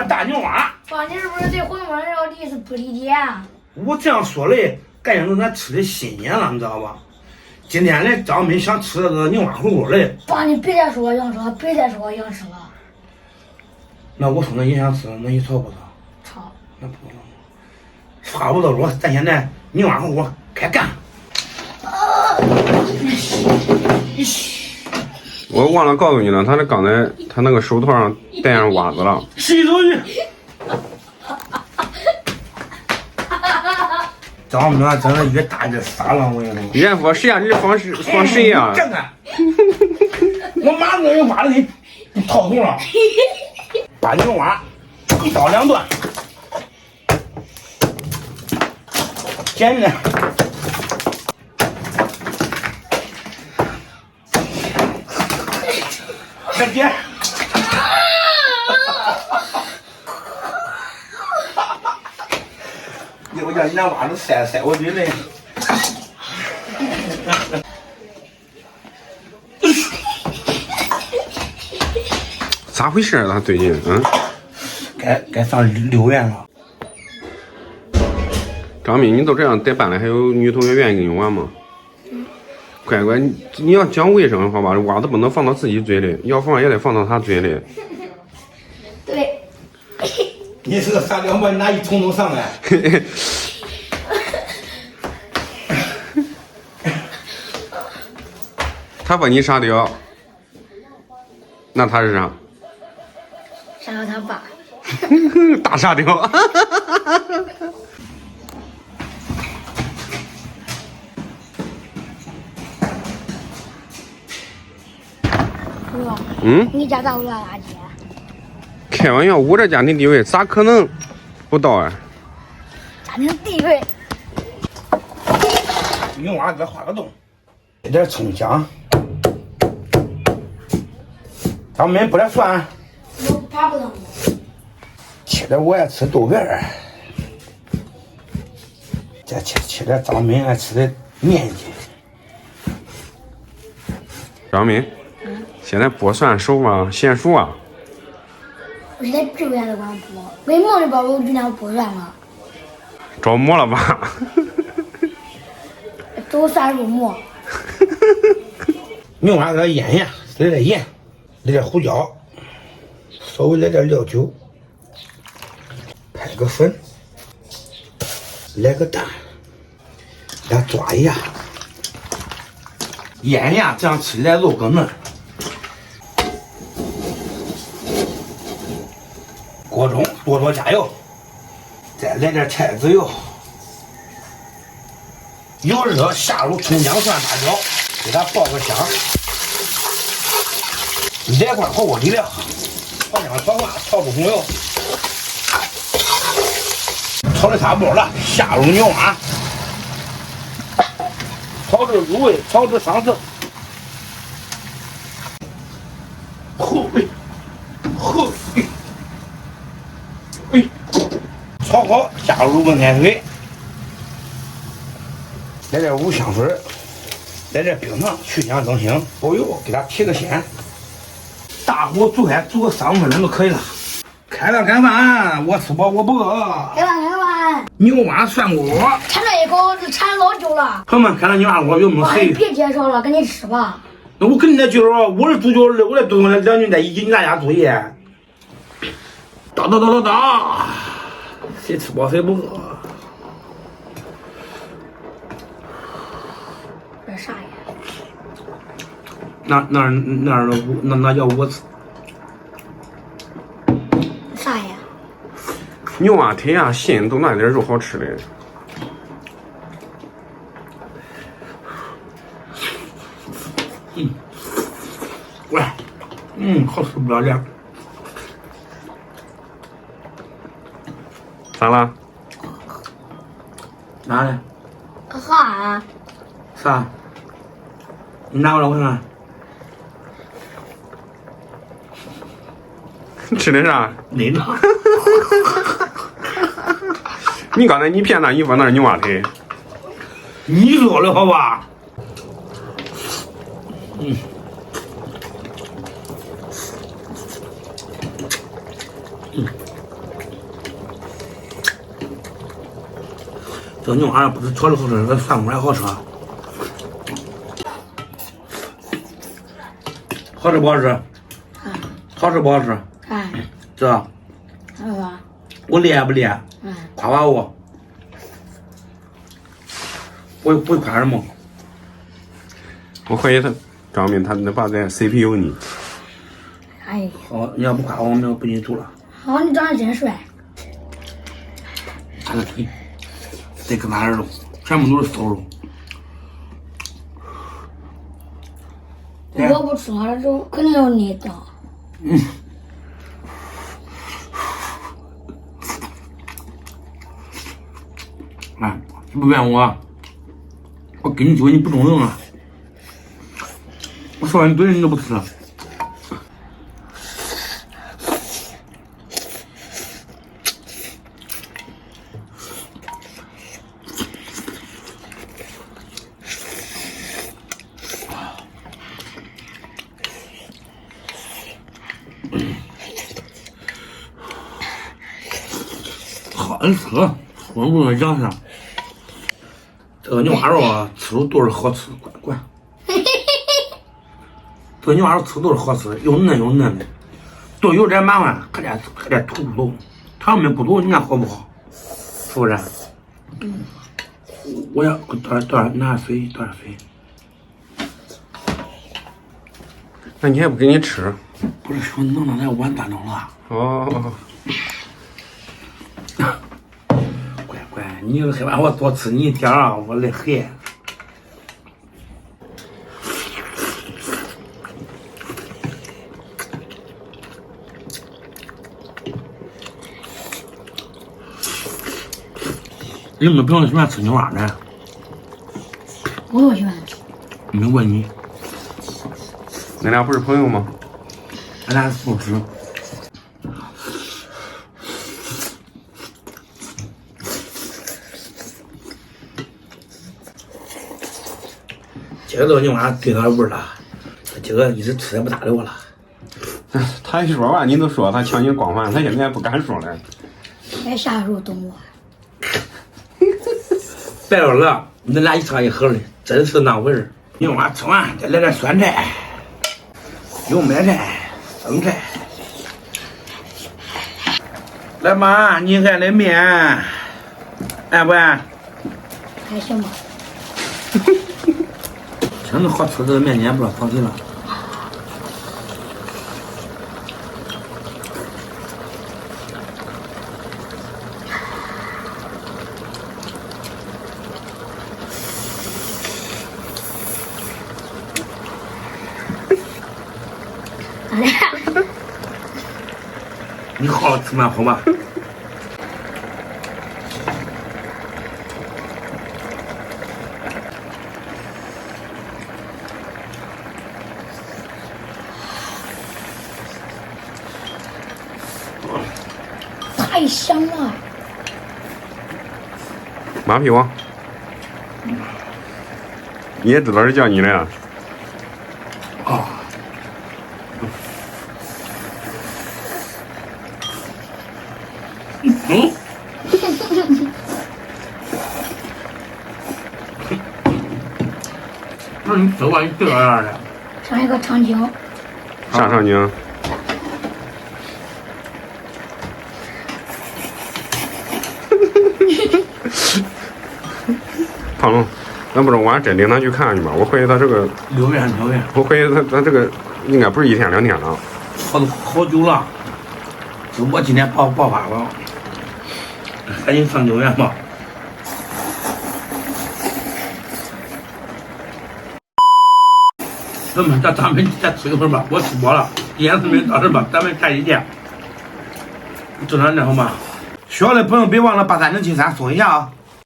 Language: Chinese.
大牛蛙。爸，你是不是对馄饨料理是不理解啊？我这样说嘞，感觉咱吃的新鲜了，你知道吧？今天嘞，张美想吃那个牛蛙火锅嘞。爸，你别再说硬吃了，别再说硬吃了。那我说那也想吃，那你吵不吵？吵。那不能。话不多说，咱现在牛蛙火锅开干。我忘了告诉你了，他刚才他那个手套上戴上袜子了。洗手去。张明真的越大越傻了，我跟你说。岳父，谁呀？你放谁呀？站开！我马上给挖的给套头了。把牛蛙一刀两断，捡着。再捡。我叫你那袜子塞我嘴里。咋回事啊？他最近该上6元了。张敏，你都这样带班了，还有女同学愿意跟你玩吗？乖乖，你要讲卫生好吧？袜子不能放到自己嘴里，要放也得放到他嘴里。对。你是个傻屌，把你拿一桶桶上来。他把你傻屌，那他是啥？傻屌他爸。大傻屌。哥，你家咋不拉垃圾？开玩笑，我这家庭地位咋可能不到啊？家庭地位。牛蛙再画个洞，这点葱姜，咱们不点蒜，我怕不疼。切点我爱吃豆片儿，再切点张敏爱吃的面筋。张敏，现在剥蒜熟吗？娴熟啊？我现在就愿意管剥，我一梦里边我就那剥蒜了。着魔了吧？都蒜入魔。牛蛙给它腌下，来点盐，来点胡椒，稍微来点料酒，拍个粉，来个蛋，给它抓一下，腌呀，这样吃起来肉更嫩。锅中多加油，再来点菜籽油，油热下入葱姜蒜大椒，给它爆个香。来块火锅底料，炒姜炒花，炒出红油，炒的差不多了，下入牛蛙，炒至入味，炒至上色。炒好，加入温开水，来点五香粉，来点冰糖去香增腥，包油给它提个鲜。大火煮开，煮个3、5分钟就可以了。开了开饭，我吃饱我不饿。开饭。牛蛙涮锅，馋这一口就馋老久了。朋友们，看到牛蛙锅有没有谁？别介绍了，赶紧吃吧。那我肯定得介绍，我是主角，我来动2人在一起，你大家注意。叨，谁吃饱谁不饿。这啥呀？那叫我吃。啥呀？牛蛙腿啊，心都那点肉好吃的。喂，好吃不了这。咋了？哪里？啥？啥？你拿过来我看看。吃的啥？你呢？你刚才你骗他，你说那是牛蛙腿。你说的好吧？这个牛蛙不是炒的好吃，这涮锅还好吃。好吃不好吃？好吃不好吃？这我厉害不厉害？夸夸我。我不会夸什么。我怀疑他张明他那把在 CPU 呢。哎，好，你要不夸我，我们不给你煮了。好，你长得真帅。看个腿，这个哪肉，全部都是瘦肉。我不吃了，就肯定有你的。哎，你不怨我，我跟你说你不中用啊！我说完对你都不吃。好吃，我不能讲啥。这个牛蛙肉啊，吃了都是好吃，管。这个牛蛙肉吃都是好吃，又嫩又嫩的，都有点麻烦，还得吐骨头。他们不吐，你看好不好？是不是？我要倒点拿水，倒点水。那你还不给你吃？不是说弄那碗咋弄了？哦。乖，你要是让我多吃你一点啊，我来黑。你们朋友喜欢吃牛蛙呢？我都喜欢吃。没问你，咱俩不是朋友吗？俺俩不吃。这个牛蛙对他味儿了，这个一直吃也不搭理我了。他一说完，你都说他抢你光环，他现在不敢说了。哎，啥时候懂我？别说了，你俩一唱一和的，真是那回事。牛蛙吃完再来点酸菜，油麦菜、生菜。来妈，你爱的面，爱不爱？还行吧。真的好吃，这个面你也不知道放谁了。你好好吃饭好吧？太香了。马屁王，你也知道是叫你的呀？啊。那你吃完你这样的？上一个长颈。啥长颈？胖龙，咱不是晚真领他去看去吧？我怀疑他这个6月。我怀疑他这个应该不是1天2天了，好久了。直播今天爆发了，赶紧上9月吧。咱们再吃一会儿吧，我吃饱了。今天视频到这吧，咱们下期见。正常点好吗？需要的朋友别忘了把307-3送一下啊。